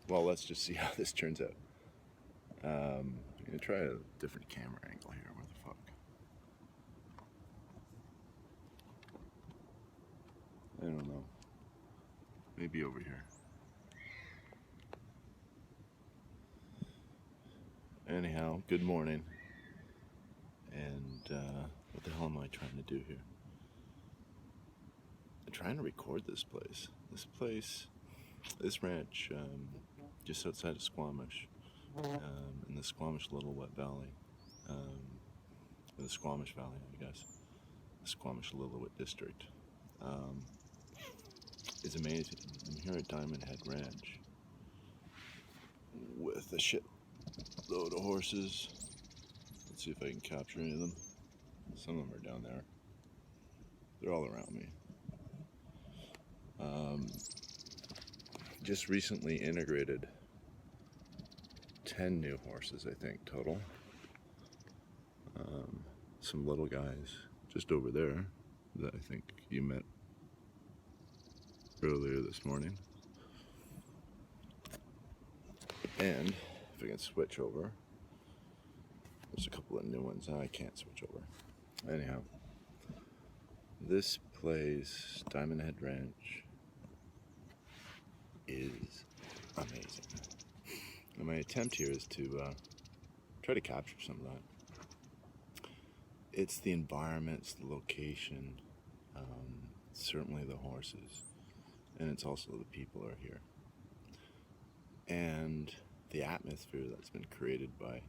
Well, let's just see how this turns out. I'm gonna try a different camera angle here. Where the fuck? I don't know. Maybe over here. Anyhow, good morning. And what the hell am I trying to do here? I'm trying to record this place. This ranch, just outside of Squamish, in the Squamish Lillooet Valley, the Squamish Valley, I guess, the Squamish Lillooet District, is amazing. I'm here at Diamond Head Ranch with a shit load of horses. Let's see if I can capture any of them. Some of them are down there. They're all around me. Just recently integrated 10 new horses, I think, total. Some little guys just over there that I think you met earlier this morning. And if I can switch over, there's a couple of new ones. I can't switch over. Anyhow, this place, Diamond Head Ranch, is amazing. And my attempt here is to try to capture some of that. It's the environment, it's the location, certainly the horses, and it's also the people who are here. And the atmosphere that's been created by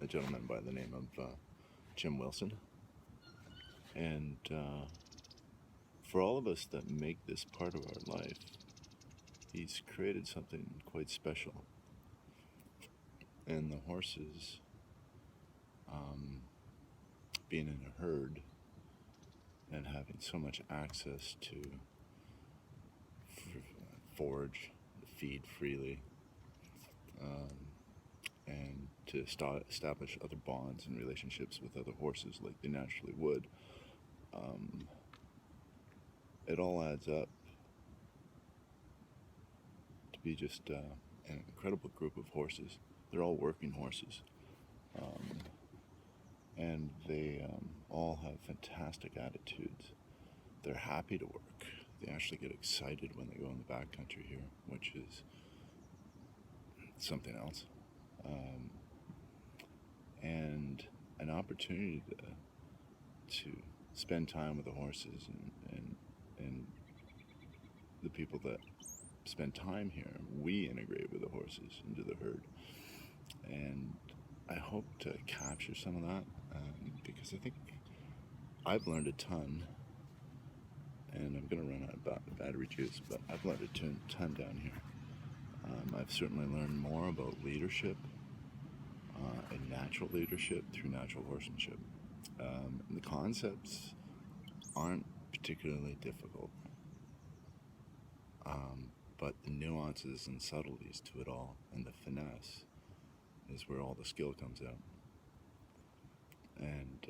a gentleman by the name of Jim Wilson. And for all of us that make this part of our life, he's created something quite special. And the horses, being in a herd and having so much access to forage, feed freely, and to establish other bonds and relationships with other horses like they naturally would, it all adds up to be just an incredible group of horses. They're all working horses. And they all have fantastic attitudes. They're happy to work. They actually get excited when they go in the backcountry here, which is something else. And an opportunity to spend time with the horses and the people that spend time here. We integrate with the horses into the herd. And I hope to capture some of that because I think I've learned a ton, and I'm going to run out of battery juice, but I've learned a ton down here. I've certainly learned more about leadership and natural leadership through natural horsemanship. The concepts aren't particularly difficult, but the nuances and subtleties to it all and the finesse is where all the skill comes out. And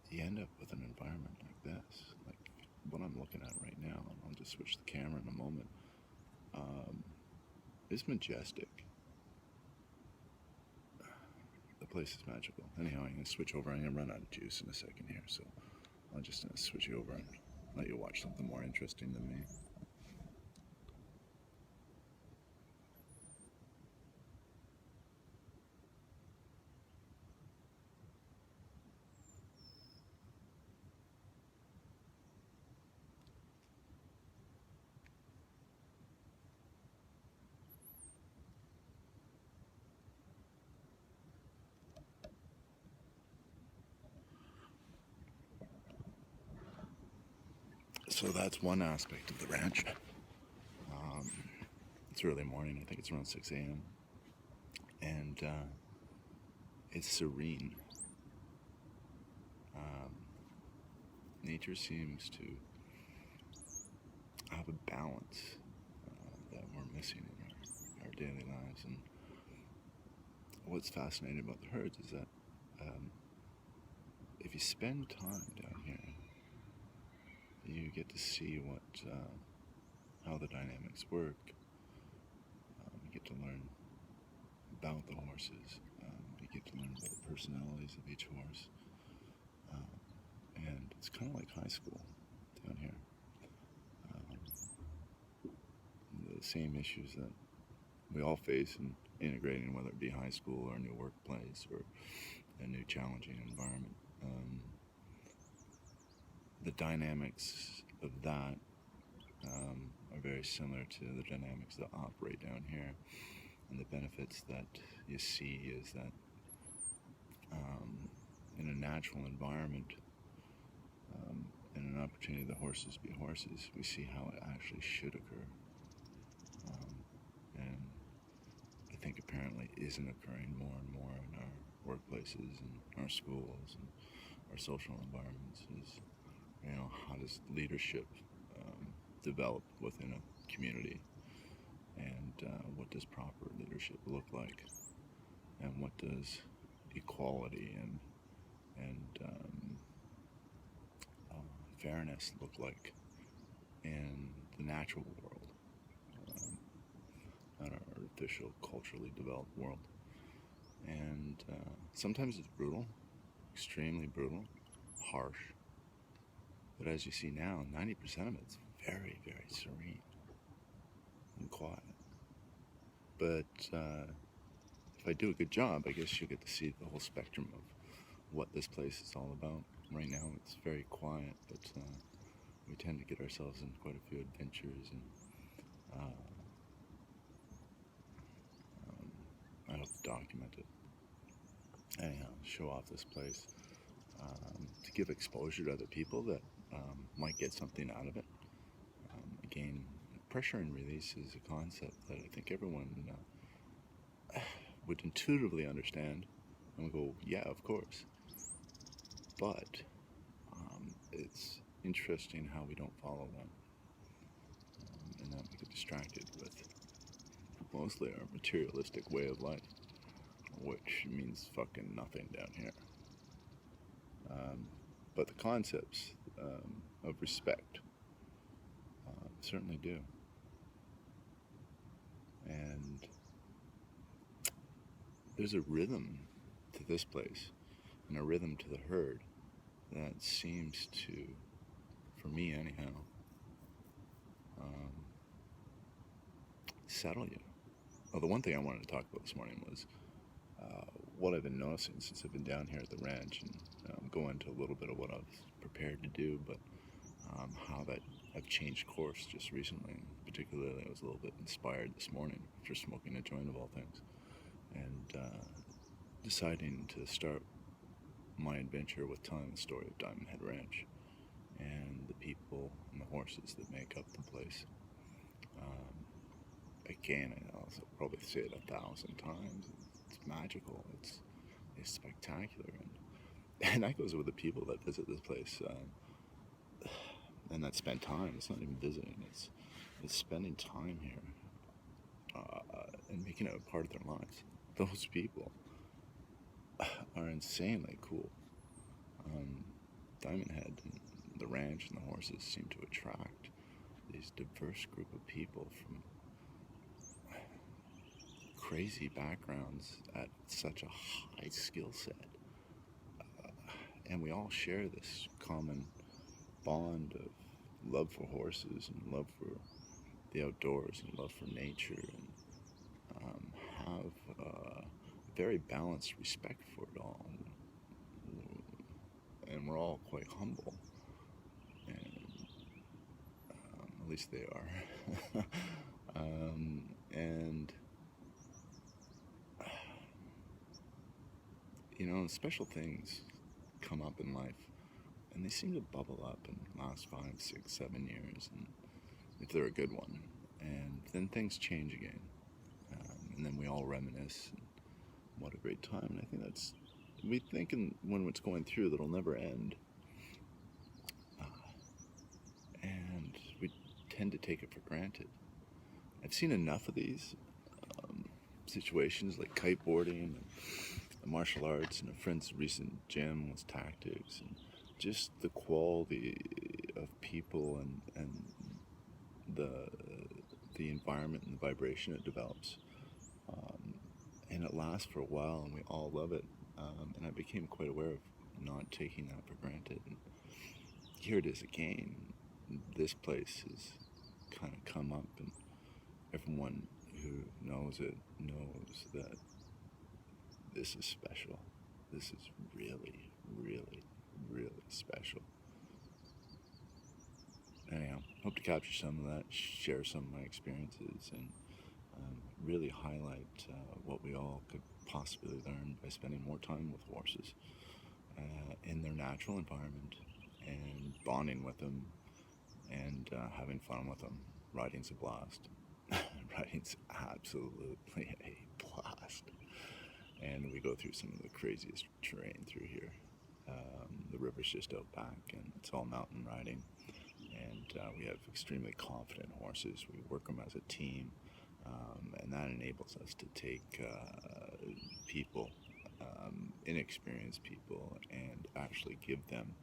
you end up with an environment like this, like what I'm looking at right now. I'll just switch the camera in a moment. It's majestic. The place is magical. Anyhow, I'm going to switch over. I'm going to run out of juice in a second here, so I'll just switch you over and let you watch something more interesting than me. So that's one aspect of the ranch. It's early morning. I think it's around 6 a.m. And it's serene. Nature seems to have a balance that we're missing in our daily lives. And what's fascinating about the herds is that if you spend time down here, you get to see how the dynamics work, to learn about the horses. You get to learn about the personalities of each horse. And it's kind of like high school down here. The same issues that we all face in integrating, whether it be high school or a new workplace or a new challenging environment. The dynamics of that are very similar to the dynamics that operate down here. And the benefits that you see is that in a natural environment, and an opportunity the horses be horses, we see how it actually should occur. And I think apparently isn't occurring more and more in our workplaces and our schools and our social environments is, how does leadership develop within a community, and what does proper leadership look like, and what does equality and fairness look like in the natural world, not our artificial, culturally developed world. And sometimes it's brutal, extremely brutal, harsh. But as you see now, 90% of it's very, very serene and quiet. But if I do a good job, I guess you'll get to see the whole spectrum of what this place is all about. Right now it's very quiet, but we tend to get ourselves in quite a few adventures, and I hope to document it. Anyhow, show off this place, to give exposure to other people that might get something out of it. Again, pressure and release is a concept that I think everyone would intuitively understand, and we go, yeah, of course. But it's interesting how we don't follow that, and that we get distracted with mostly our materialistic way of life, which means fucking nothing down here. But the concepts of respect certainly do. And there's a rhythm to this place, and a rhythm to the herd that seems to, for me anyhow, settle you. Well, the one thing I wanted to talk about this morning was what I've been noticing since I've been down here at the ranch, and go into a little bit of what I was prepared to do, but how that I've changed course just recently. Particularly, I was a little bit inspired this morning after smoking a joint of all things, and deciding to start my adventure with telling the story of Diamond Head Ranch and the people and the horses that make up the place. Again, I'll probably say it 1,000 times. It's magical. It's spectacular, and that goes with the people that visit this place, and that spend time. It's not even visiting. It's spending time here, and making it a part of their lives. Those people are insanely cool. Diamond Head and the ranch and the horses seem to attract these diverse group of people from crazy backgrounds at such a high skill set, and we all share this common bond of love for horses and love for the outdoors and love for nature, and have very balanced respect for it all, and we're all quite humble, and at least they are. And special things come up in life, and they seem to bubble up and last 5, 6, 7 years, and if they're a good one, and then things change again, and then we all reminisce, and what a great time. And I think that's, we think when it's going through that'll never end, and we tend to take it for granted. I've seen enough of these situations like kiteboarding and the martial arts, and a friend's recent gym was tactics, and just the quality of people and the environment and the vibration it develops and it lasts for a while, and we all love it. And I became quite aware of not taking that for granted. And here it is again. This place has kind of come up, and everyone who knows it knows that this is special. This is really, really, really special. Anyhow, hope to capture some of that, share some of my experiences, and really highlight what we all could possibly learn by spending more time with horses in their natural environment and bonding with them and having fun with them. Riding's a blast. Riding's absolutely a blast. And we go through some of the craziest terrain through here. The river's just out back, and it's all mountain riding. And we have extremely confident horses. We work them as a team, and that enables us to take people, inexperienced people, and actually give them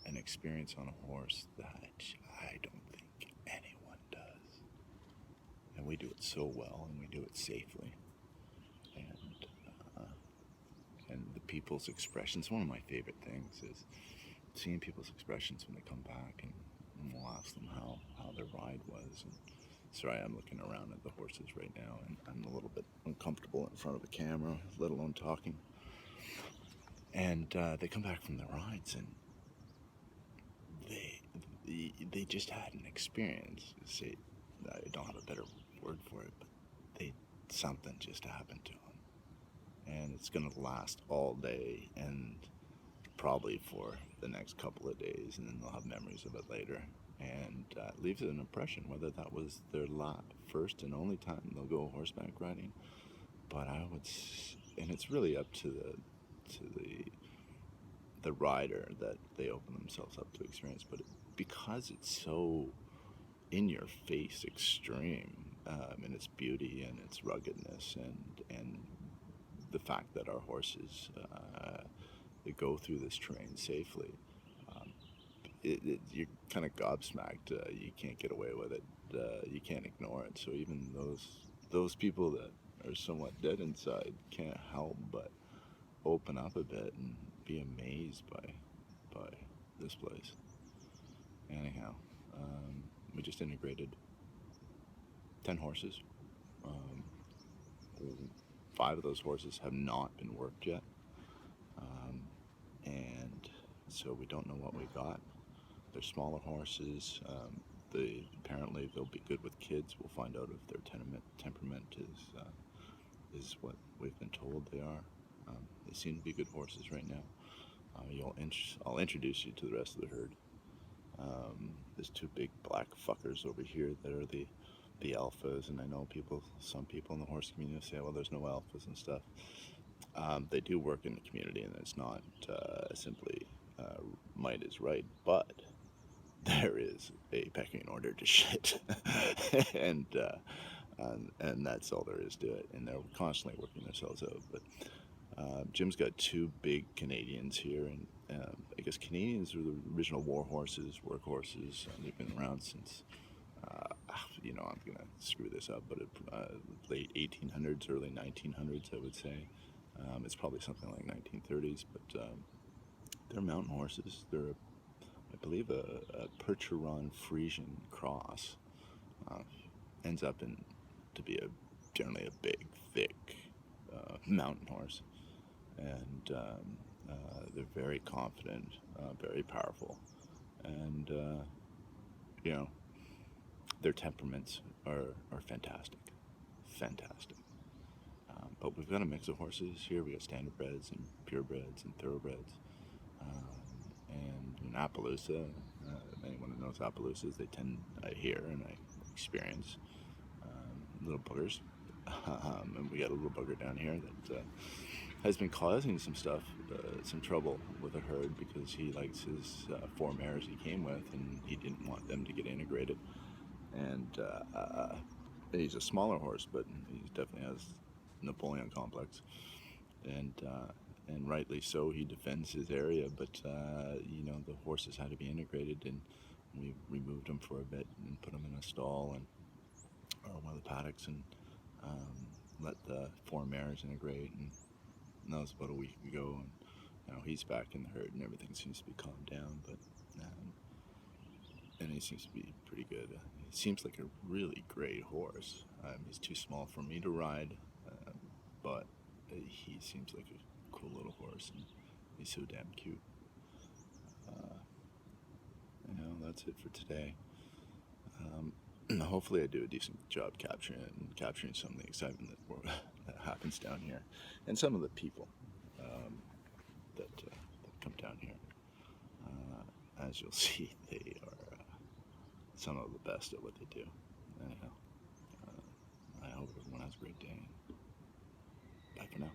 an experience on a horse that I don't think anyone does. And we do it so well, and we do it safely. And the people's expressions, one of my favorite things is seeing people's expressions when they come back, and we'll ask them how their ride was. And sorry, I'm looking around at the horses right now, and I'm a little bit uncomfortable in front of a camera, let alone talking. And they come back from their rides, and they just had an experience. Say, I don't have a better word for it, but something just happened to them. And it's going to last all day and probably for the next couple of days, and then they'll have memories of it later. And it leaves an impression, whether that was their first and only time they'll go horseback riding. But and it's really up to the rider that they open themselves up to experience. But because it's so in your face extreme in its beauty and its ruggedness, and the fact that our horses they go through this terrain safely, you're kind of gobsmacked. You can't get away with it. You can't ignore it. So even those people that are somewhat dead inside can't help but open up a bit and be amazed by this place. Anyhow, we just integrated 10 horses. 5 of those horses have not been worked yet, and so we don't know what we got. They're smaller horses. Apparently they'll be good with kids. We'll find out if their temperament is what we've been told they are. They seem to be good horses right now. I'll introduce you to the rest of the herd. There's 2 big black fuckers over here that are the alphas, and I know some people in the horse community say, well, there's no alphas and stuff. They do work in the community, and it's not simply might is right, but there is a pecking order to shit, and that's all there is to it. And they're constantly working themselves out. But Jim's got 2 big Canadians here, and I guess Canadians are the original war horses, work horses. They've been around since, I'm gonna screw this up, but late 1800s, early 1900s, I would say. It's probably something like 1930s, but they're mountain horses. They're, I believe, a Percheron Frisian cross. Ends up to be generally a big, thick mountain horse, and they're very confident, very powerful, and their temperaments are fantastic. But we've got a mix of horses here. We got standardbreds and purebreds and thoroughbreds. And in Appaloosa, anyone who knows Appaloosas, they tend, I hear and I experience, little buggers. And we got a little bugger down here that has been causing some trouble with the herd, because he likes his 4 mares he came with, and he didn't want them to get integrated. And he's a smaller horse, but he definitely has Napoleon complex, and rightly so. He defends his area, but the horses had to be integrated, and we removed them for a bit and put them in a stall or one of the paddocks, and let the four mares integrate, and that was about a week ago. And now he's back in the herd, and everything seems to be calmed down. But and he seems to be pretty good. He seems like a really great horse. He's too small for me to ride, but he seems like a cool little horse, and he's so damn cute. That's it for today. Hopefully I do a decent job capturing some of the excitement that happens down here, and some of the people that come down here. As you'll see, they are some of the best at what they do. Anyhow, I hope everyone has a great day. Bye for now.